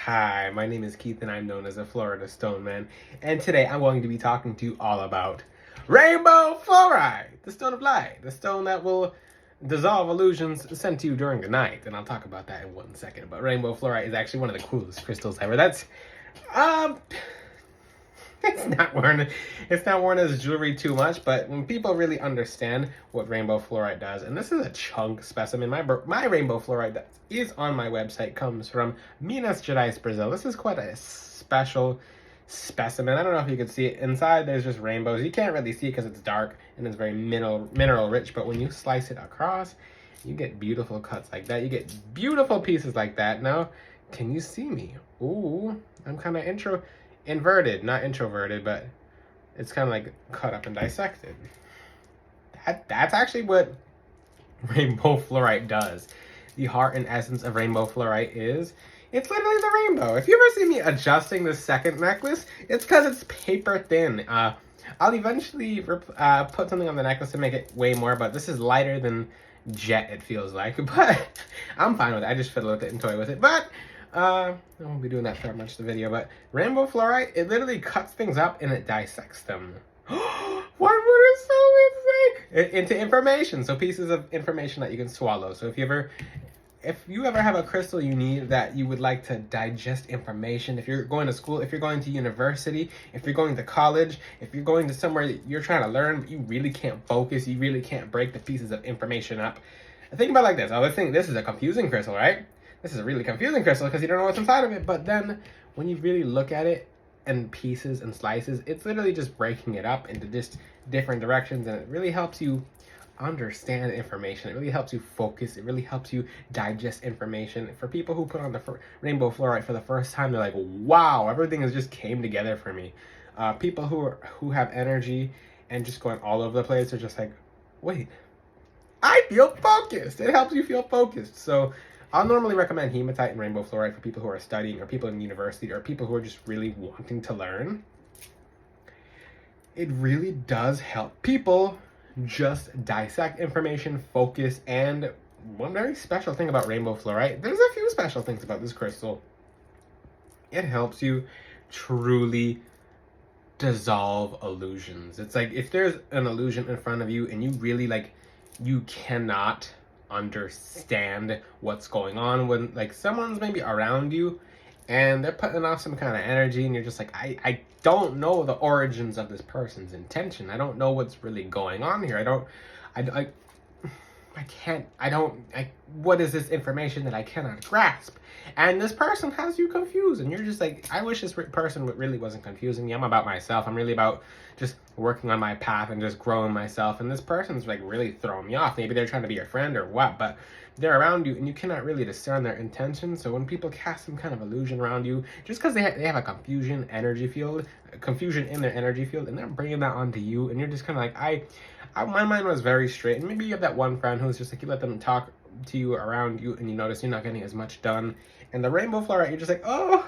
Hi, my name is Keith and I'm known as a Florida Stone Man. And today I'm going to be talking to you all about rainbow fluorite, the stone of light, the stone that will dissolve illusions sent to you during the night. And I'll talk about that in 1 second. But rainbow fluorite is actually one of the coolest crystals ever. Um, it's not worn as jewelry too much, but when people really understand what rainbow fluorite does, and this is a chunk specimen. My rainbow fluorite that is on my website comes from Minas Gerais, Brazil. This is quite a special specimen. I don't know if you can see it. Inside there's just rainbows. You can't really see it because it's dark and it's very mineral rich, but when you slice it across, you get beautiful cuts like that. You get beautiful pieces like that. Now, can you see me? Ooh, I'm kind of inverted, not introverted, but it's kind of like cut up and dissected. That's actually what rainbow fluorite does. The heart and essence of rainbow fluorite is, it's literally the rainbow. If you ever see me adjusting the second necklace, it's because it's paper thin. I'll eventually put something on the necklace to make it weigh more, but this is lighter than jet, it feels like. But I'm fine with it. I just fiddle with it and toy with it. But I won't be doing that for much of the video. But rainbow fluorite, it literally cuts things up and it dissects them. What would it say? Into information. So pieces of information that you can swallow. So if you ever have a crystal you need that you would like to digest information, if you're going to school, if you're going to university, if you're going to college, if you're going to somewhere that you're trying to learn, but you really can't focus, you really can't break the pieces of information up. Think about it like this. I would think this is a confusing crystal, right? This is a really confusing crystal because you don't know what's inside of it. But then when you really look at it in pieces and slices, it's literally just breaking it up into just different directions, and it really helps you understand information. It really helps you focus. It really helps you digest information. For people who put on the rainbow fluorite for the first time, they're like, wow, everything has just came together for me. People who have energy and just going all over the place are just like, wait, I feel focused. It helps you feel focused. So I'll normally recommend hematite and rainbow fluorite for people who are studying, or people in university, or people who are just really wanting to learn. It really does help people just dissect information, focus, and one very special thing about rainbow fluorite, there's a few special things about this crystal. It helps you truly dissolve illusions. It's like if there's an illusion in front of you and you really you cannot understand what's going on when someone's maybe around you and they're putting off some kind of energy, and you're just like, I don't know the origins of this person's intention. I don't know what's really going on here. What is this information that I cannot grasp? And this person has you confused, and you're just like, I wish this person really wasn't confusing me. I'm about myself. I'm really about just working on my path and just growing myself. And this person's really throwing me off. Maybe they're trying to be your friend or what, but they're around you and you cannot really discern their intentions. So when people cast some kind of illusion around you, just because they have a confusion in their energy field, and they're bringing that onto you, and you're just kind of like, my mind was very straight. And maybe you have that one friend who's just like, you let them talk to you around you and you notice you're not getting as much done. And the rainbow fluorite, you're just like, oh,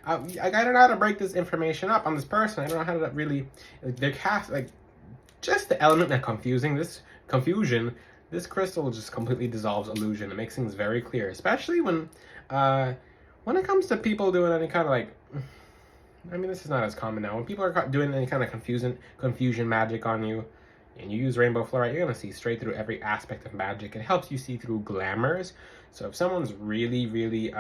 I don't know how to break this information up on this person. I don't know how to really, they're just the element that this crystal just completely dissolves illusion. It makes things very clear, especially when it comes to people doing any kind of this is not as common now. When people are doing any kind of confusion magic on you, and you use rainbow fluorite, you're going to see straight through every aspect of magic. It helps you see through glamours. So if someone's really, really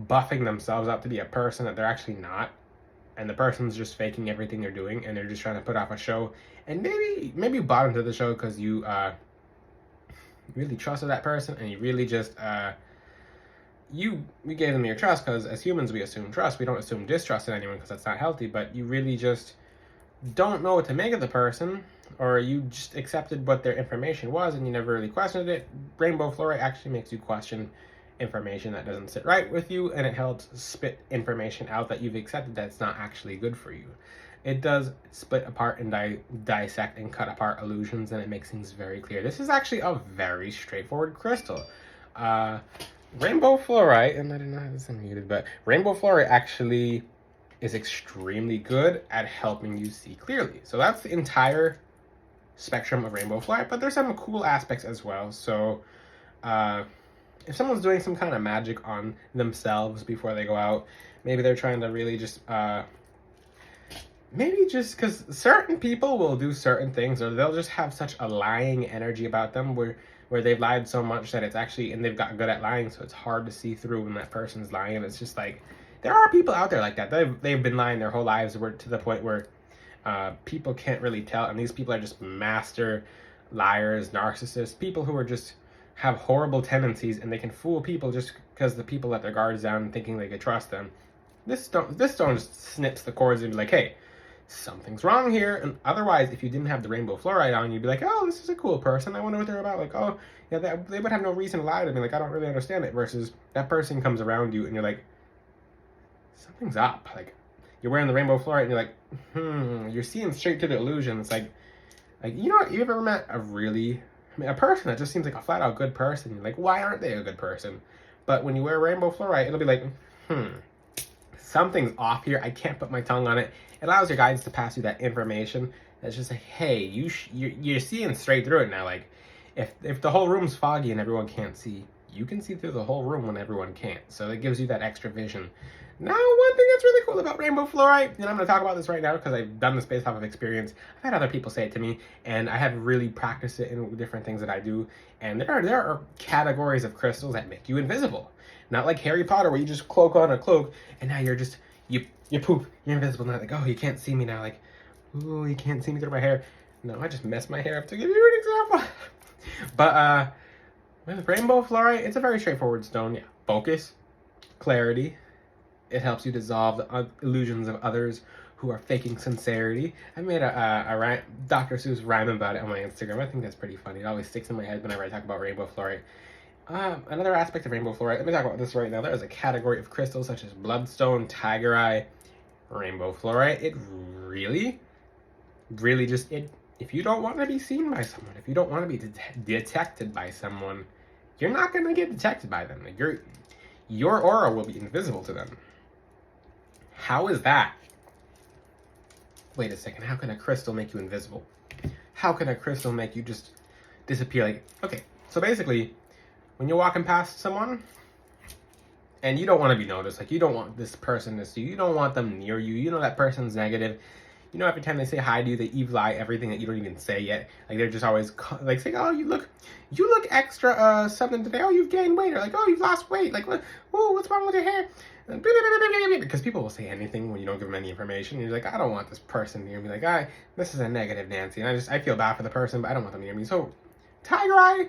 buffing themselves up to be a person that they're actually not, and the person's just faking everything they're doing, and they're just trying to put off a show, and maybe you bought into the show because you really trusted that person, and you really just you gave them your trust, because as humans we assume trust. We don't assume distrust in anyone because that's not healthy. But you really just don't know what to make of the person, or you just accepted what their information was and you never really questioned it. Rainbow fluorite actually makes you question information that doesn't sit right with you, and it helps spit information out that you've accepted that's not actually good for you. It does split apart and dissect and cut apart illusions, and it makes things very clear. This is actually a very straightforward crystal. Rainbow fluorite, and I didn't have this unmuted, but rainbow fluorite actually is extremely good at helping you see clearly. So that's the entire spectrum of rainbow fluorite, but there's some cool aspects as well. So if someone's doing some kind of magic on themselves before they go out, maybe they're trying to really just maybe just because certain people will do certain things, or they'll just have such a lying energy about them where they've lied so much that it's actually, and they've got good at lying, so it's hard to see through when that person's lying. And it's just like, there are people out there like that. They've been lying their whole lives, to the point where people can't really tell, and these people are just master liars, narcissists, people who are just have horrible tendencies, and they can fool people just because the people let their guards down and thinking they could trust them. This stone just snips the cords and be like, hey, something's wrong here. And otherwise, if you didn't have the rainbow fluorite on, you'd be like, oh, this is a cool person, I wonder what they're about. Like, oh yeah, they would have no reason to lie to me. Like, I don't really understand it. Versus that person comes around you and you're like, something's up. Like, you're wearing the rainbow fluorite and you're like, you're seeing straight to the illusion. It's like you know what, you ever met a person that just seems like a flat out good person? You're like, why aren't they a good person? But when you wear rainbow fluorite, it'll be like, something's off here. I can't put my tongue on it. It allows your guides to pass you that information. That's just like, hey, you're seeing straight through it now. Like, if the whole room's foggy and everyone can't see, you can see through the whole room when everyone can't. So it gives you that extra vision. Now, one thing that's really cool about rainbow fluorite, and I'm going to talk about this right now because I've done this based off of experience. I've had other people say it to me, and I have really practiced it in different things that I do. And there are categories of crystals that make you invisible. Not like Harry Potter where you just cloak on a cloak, and now you're just, you poof, you're invisible. Now, like, oh, you can't see me now. Like, ooh, you can't see me through my hair. No, I just messed my hair up to give you an example. But with rainbow fluorite, it's a very straightforward stone. Yeah, focus, clarity. It helps you dissolve the illusions of others who are faking sincerity. I made a Dr. Seuss rhyme about it on my Instagram. I think that's pretty funny. It always sticks in my head whenever I talk about rainbow fluorite. Another aspect of rainbow fluorite, let me talk about this right now. There is a category of crystals such as bloodstone, tiger eye, rainbow fluorite. It really just, if you don't want to be seen by someone, if you don't want to be detected by someone, you're not going to get detected by them. Like, your aura will be invisible to them. How is that? Wait a second, how can a crystal make you invisible? How can a crystal make you just disappear? Like, okay, so basically, when you're walking past someone, and you don't want to be noticed, like, you don't want this person to see you, you don't want them near you, you know that person's negative, you know every time they say hi to you, they evil eye everything that you don't even say yet, like, they're just always, like, saying, oh, you look extra, something today, oh, you've gained weight, or like, oh, you've lost weight, like, oh, what's wrong with your hair? Because people will say anything when you don't give them any information. You're like, I don't want this person near me. Like, this is a negative Nancy. And I feel bad for the person, but I don't want them near me. So, tiger eye,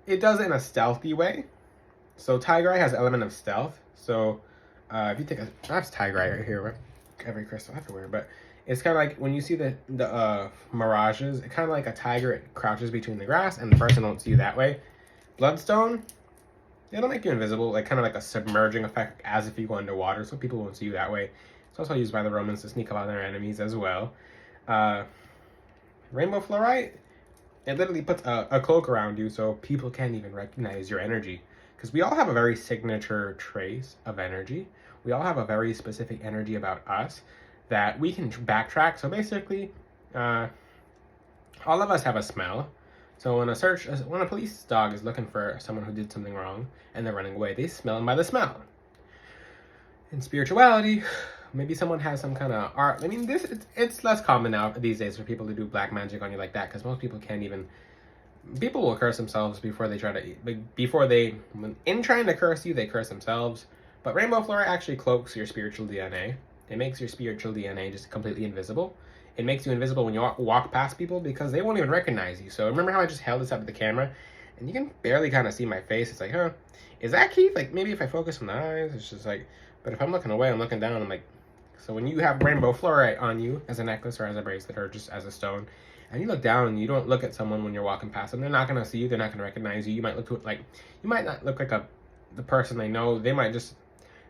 it does it in a stealthy way. So, tiger eye has an element of stealth. So, if you take that's tiger eye right here, right? Every crystal everywhere. But it's kind of like when you see the mirages, it's kind of like a tiger. It crouches between the grass, and the person won't see you that way. Bloodstone, it'll make you invisible, like kind of like a submerging effect, as if you go underwater, so people won't see you that way. It's also used by the Romans to sneak up on their enemies as well. Rainbow fluorite, it literally puts a cloak around you so people can't even recognize your energy. Because we all have a very signature trace of energy. We all have a very specific energy about us that we can backtrack. So basically, all of us have a smell. So when a police dog is looking for someone who did something wrong and they're running away, they smell them by the smell. In spirituality, maybe someone has some kind of art. I mean, it's less common now these days for people to do black magic on you like that, because most people can't even. People will curse themselves before they try to. In trying to curse you, they curse themselves. But rainbow fluorite actually cloaks your spiritual DNA. It makes your spiritual DNA just completely invisible. It makes you invisible when you walk past people because they won't even recognize you. So remember how I just held this up at the camera? And you can barely kind of see my face. It's like, huh, is that Keith? Like, maybe if I focus on the eyes, it's just like, but if I'm looking away, I'm looking down, I'm like, so when you have rainbow fluorite on you as a necklace or as a bracelet or just as a stone, and you look down and you don't look at someone when you're walking past them, they're not going to see you. They're not going to recognize you. You might not look like the person they know. They might just,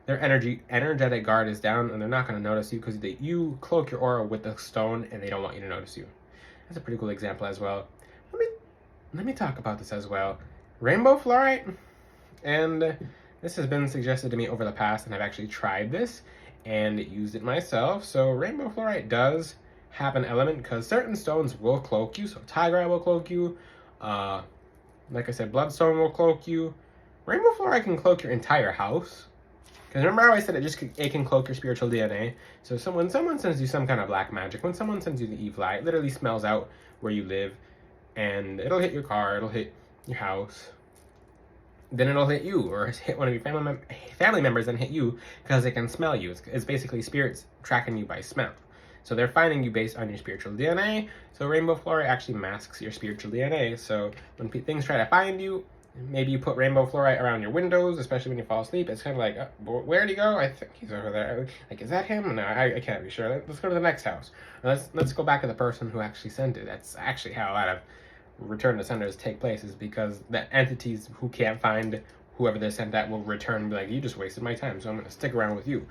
their energetic guard is down, and they're not going to notice you because you cloak your aura with the stone, and they don't want you to notice you. That's a pretty cool example as well. Let me talk about this as well. Rainbow fluorite, and this has been suggested to me over the past, and I've actually tried this and used it myself. So rainbow fluorite does have an element because certain stones will cloak you. So tiger eye will cloak you. Like I said, bloodstone will cloak you. rainbow fluorite can cloak your entire house. Because remember I always said it can cloak your spiritual DNA. So when someone sends you some kind of black magic, when someone sends you the evil eye, it literally smells out where you live, and it'll hit your car, it'll hit your house, then it'll hit you, or hit one of your family members and hit you, because it can smell you. It's basically spirits tracking you by smell. So they're finding you based on your spiritual DNA. So rainbow fluorite actually masks your spiritual DNA. So when things try to find you, maybe you put rainbow fluorite around your windows, especially when you fall asleep. It's kind of like, where'd he go? I think he's over there. Like, is that him? No, I can't be sure. Let's go to the next house. Or let's go back to the person who actually sent it. That's actually how a lot of return to senders take place, is because the entities who can't find whoever they sent that will return and be like, you just wasted my time, so I'm going to stick around with you.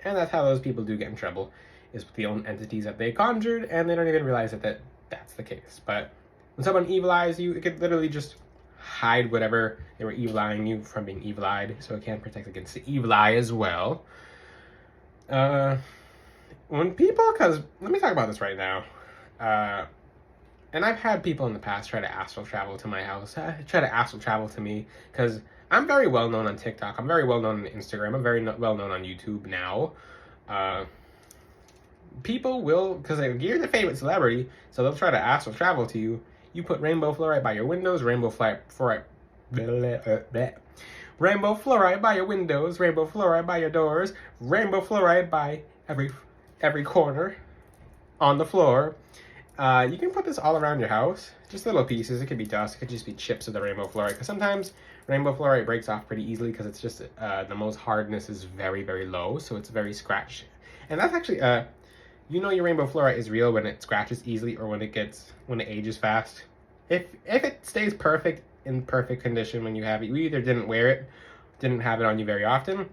And that's how those people do get in trouble, is with the own entities that they conjured, and they don't even realize that that's the case. But when someone evil eyes you, it could literally just hide whatever they were evil eyeing you from being evil eyed, so it can protect against the evil eye as well. When people, because let me talk about this right now. And I've had people in the past try to astral travel to my house, try to astral travel to me, because I'm very well known on TikTok, I'm very well known on Instagram, I'm very well known on YouTube now. People will, because you're the favorite celebrity, so they'll try to astral travel to you. You put rainbow fluorite by your windows, rainbow fluorite by your windows, rainbow fluorite by your doors, rainbow fluorite by every corner on the floor. You can put this all around your house, just little pieces. It could be dust, it could just be chips of the rainbow fluorite, because sometimes rainbow fluorite breaks off pretty easily, because it's just the most hardness is very, very low, so it's very scratch. And that's actually you know your rainbow fluorite is real when it scratches easily, or when it ages fast. If it stays perfect, in perfect condition when you have it, you either didn't wear it, didn't have it on you very often,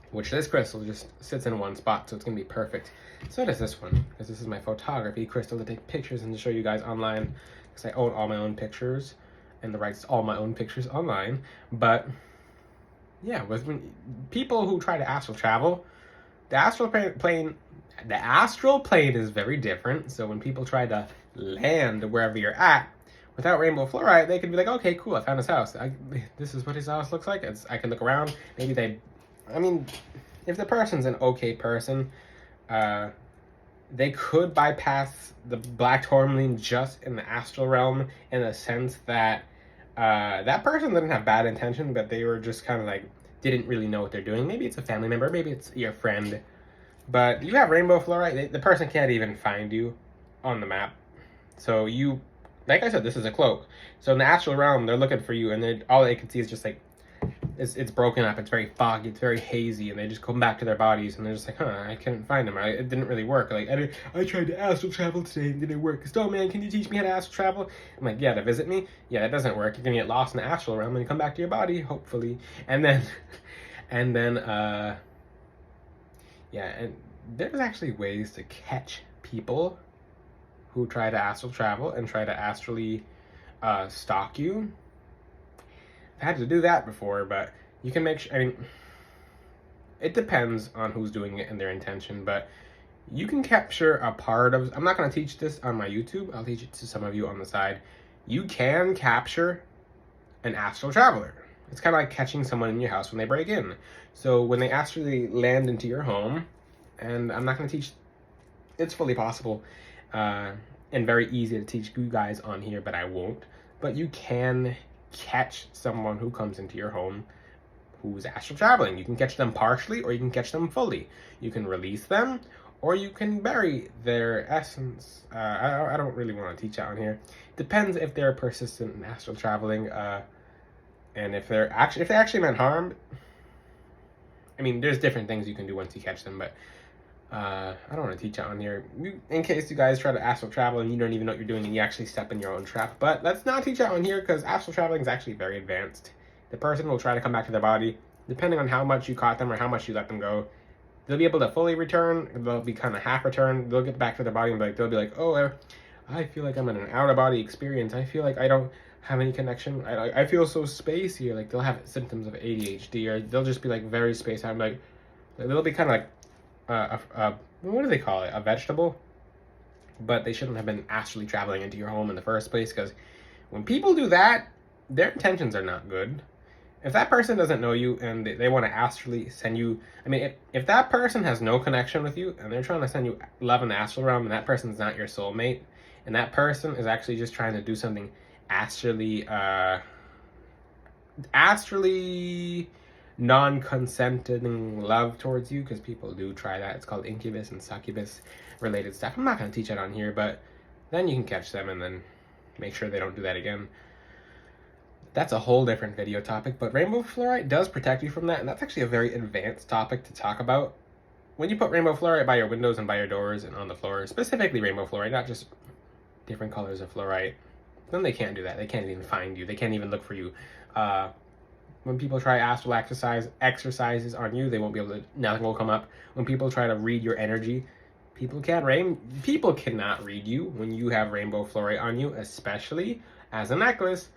which this crystal just sits in one spot, so it's gonna be perfect. So does this one, because this is my photography crystal to take pictures and to show you guys online, because I own all my own pictures and the rights to all my own pictures online. But yeah, when people who try to astral travel, the astral plane is very different. So when people try to land wherever you're at without rainbow fluorite, they could be like, okay, cool, I found his house. This is what his house looks like. I can look around. Maybe if the person's an okay person, they could bypass the black tourmaline just in the astral realm, in the sense that that person didn't have bad intention, but they were just kind of like, didn't really know what they're doing. Maybe it's a family member, maybe it's your friend, but you have rainbow fluorite, the person can't even find you on the map. So you, like I said, this is a cloak. So in the astral realm, they're looking for you, and all they can see is just like, it's broken up, it's very foggy, it's very hazy, and they just come back to their bodies, and they're just like, I couldn't find him, it didn't really work. Like, I tried to astral travel today, and didn't work. Oh man, can you teach me how to astral travel? I'm like, yeah, to visit me? Yeah, that doesn't work. You're gonna get lost in the astral realm, and you come back to your body, hopefully. And then, yeah, and there's actually ways to catch people who try to astral travel and try to astrally stalk you. I've had to do that before, but you can make sure, it depends on who's doing it and their intention, but you can capture a part of, I'm not going to teach this on my YouTube, I'll teach it to some of you on the side. You can capture an astral traveler. It's kind of like catching someone in your house when they break in. So when they astrally land into your home, and I'm not going to teach, it's fully possible and very easy to teach you guys on here, but I won't. But you can catch someone who comes into your home who's astral traveling. You can catch them partially, or you can catch them fully. You can release them, or you can bury their essence. I don't really want to teach that on here. Depends if they're persistent in astral traveling, and if they actually meant harm. There's different things you can do once you catch them, but I don't want to teach that on here, in case you guys try to astral travel and you don't even know what you're doing and you actually step in your own trap. But let's not teach that on here, because astral traveling is actually very advanced. The person will try to come back to their body, depending on how much you caught them or how much you let them go. They'll be able to fully return, they'll be kind of half return, they'll get back to their body and they'll be like, oh, I feel like I'm in an out-of-body experience, I feel like I don't have any connection, I feel so spacey. Like, they'll have symptoms of ADHD, or they'll just be like very spaced out. Like, they'll be kind of like what do they call it? A vegetable? But they shouldn't have been astrally traveling into your home in the first place, because when people do that, their intentions are not good. if that person doesn't know you and they want to astrally send you, I mean, if that person has no connection with you and they're trying to send you love in the astral realm and that person's not your soulmate, and that person is actually just trying to do something astrally, astrally non-consenting love towards you, because people do try that. It's called incubus and succubus related stuff. I'm not going to teach it on here, but then you can catch them and then make sure they don't do that again. That's a whole different video topic, but rainbow fluorite does protect you from that, and that's actually a very advanced topic to talk about. When you put rainbow fluorite by your windows and by your doors and on the floor, specifically rainbow fluorite, not just different colors of fluorite, then they can't do that. They can't even find you. They can't even look for you. When people try astral exercises on you, they won't be able to, nothing will come up. When people try to read your energy, people cannot read you when you have rainbow fluorite on you, especially as a necklace.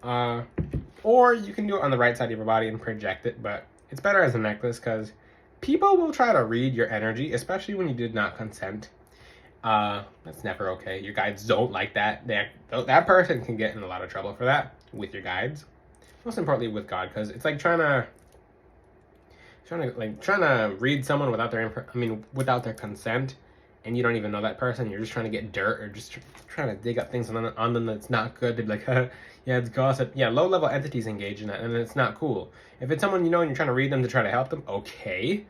Or you can do it on the right side of your body and project it, but it's better as a necklace because people will try to read your energy, especially when you did not consent. That's never okay. Your guides don't like that. That person can get in a lot of trouble for that with your guides. Most importantly with God, because it's like trying to read someone without their consent, and you don't even know that person. You're just trying to get dirt or just trying to dig up things on them that's not good. They'd be like, yeah, it's gossip. Yeah, low-level entities engage in that, and it's not cool. If it's someone you know and you're trying to read them to try to help them, okay.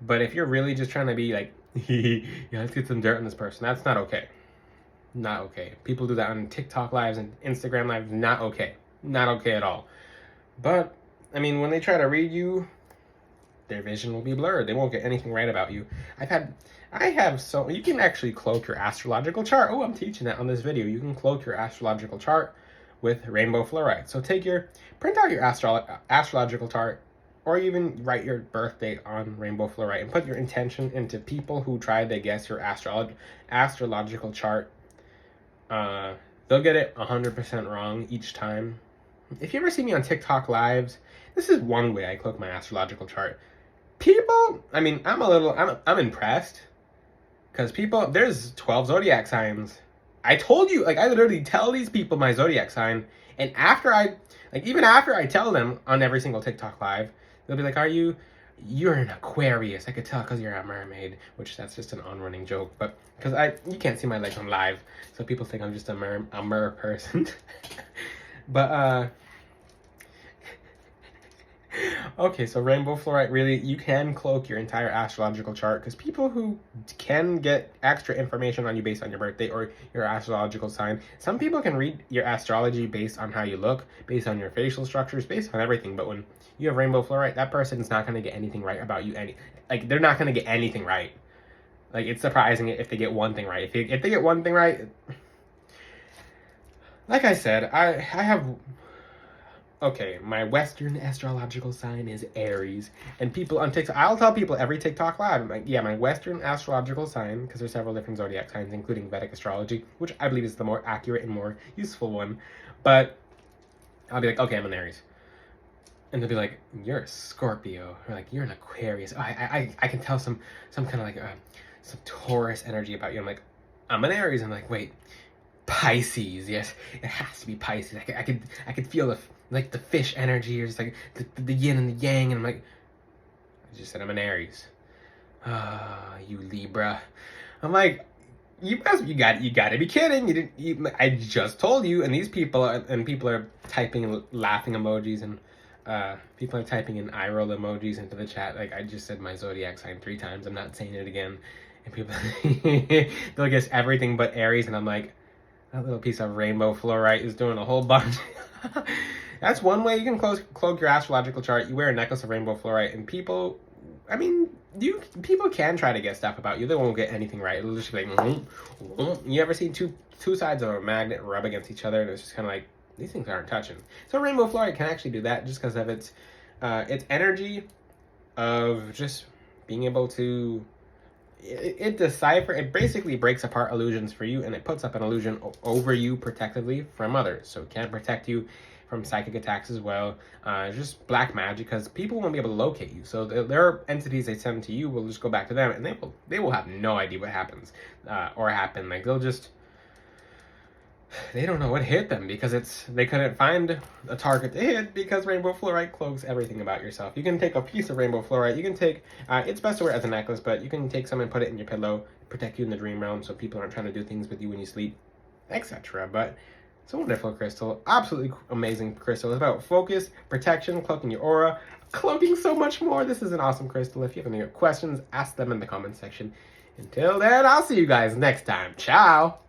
But if you're really just trying to be like, yeah, let's get some dirt on this person, that's not okay. Not okay. People do that on TikTok lives and Instagram lives. Not okay. Not okay at all. But, I mean, when they try to read you, their vision will be blurred. They won't get anything right about you. You can actually cloak your astrological chart. Oh, I'm teaching that on this video. You can cloak your astrological chart with rainbow fluorite. So print out your astrological chart, or even write your birth date on rainbow fluorite and put your intention into people who try to guess your astrological chart. They'll get it 100% wrong each time. If you ever see me on TikTok lives, this is one way I cloak my astrological chart. People, I mean, I'm impressed. Because there's 12 zodiac signs. I told you, I literally tell these people my zodiac sign. And even after I tell them on every single TikTok live, they'll be like, you're an Aquarius. I could tell because you're a mermaid. Which, that's just an on-running joke. But, because you can't see my legs on live. So people think I'm just a mer person. But, okay, so rainbow fluorite, really, you can cloak your entire astrological chart, because people who can get extra information on you based on your birthday or your astrological sign, some people can read your astrology based on how you look, based on your facial structures, based on everything. But when you have rainbow fluorite, that person's not going to get anything right about you. They're not going to get anything right. It's surprising if they get one thing right. If they get one thing right, like I said, I have... Okay, my Western astrological sign is Aries. And people on TikTok, I'll tell people every TikTok live, I'm like, yeah, my Western astrological sign, because there's several different zodiac signs, including Vedic astrology, which I believe is the more accurate and more useful one. But I'll be like, okay, I'm an Aries. And they'll be like, you're a Scorpio. Or like, you're an Aquarius. Oh, I can tell some kind of some Taurus energy about you. I'm like, I'm an Aries. I'm like, wait, Pisces. Yes, it has to be Pisces. I could feel the fish energy, or just the yin and the yang, and I'm like, I just said I'm an Aries. You Libra. I'm like, you got to be kidding. I just told you. And these people are typing laughing emojis, and people are typing in eye roll emojis into the chat. I just said my zodiac sign 3 times. I'm not saying it again. And people they'll guess everything but Aries, and I'm like, that little piece of rainbow fluorite is doing a whole bunch. That's one way you can cloak your astrological chart. You wear a necklace of rainbow fluorite, and people can try to get stuff about you. They won't get anything right. It'll just be like, You ever seen two sides of a magnet rub against each other, and it's just kind of like, these things aren't touching. So rainbow fluorite can actually do that, just because of its energy of just being able to... It basically breaks apart illusions for you, and it puts up an illusion over you protectively from others. So it can protect you from psychic attacks as well. Just black magic, because people won't be able to locate you. So there are entities they send to you will just go back to them, and they will have no idea what happens or happened. They'll just... they don't know what hit them because they couldn't find a target to hit because rainbow fluorite cloaks everything about yourself. You can take a piece of rainbow fluorite. You can take it's best to wear it as a necklace, but you can take some and put it in your pillow, protect you in the dream realm, so people aren't trying to do things with you when you sleep, etc. But it's a wonderful crystal, absolutely amazing crystal. It's about focus, protection, cloaking your aura, cloaking so much more. This is an awesome crystal. If you have any questions, ask them in the comment section. Until then, I'll see you guys next time. Ciao.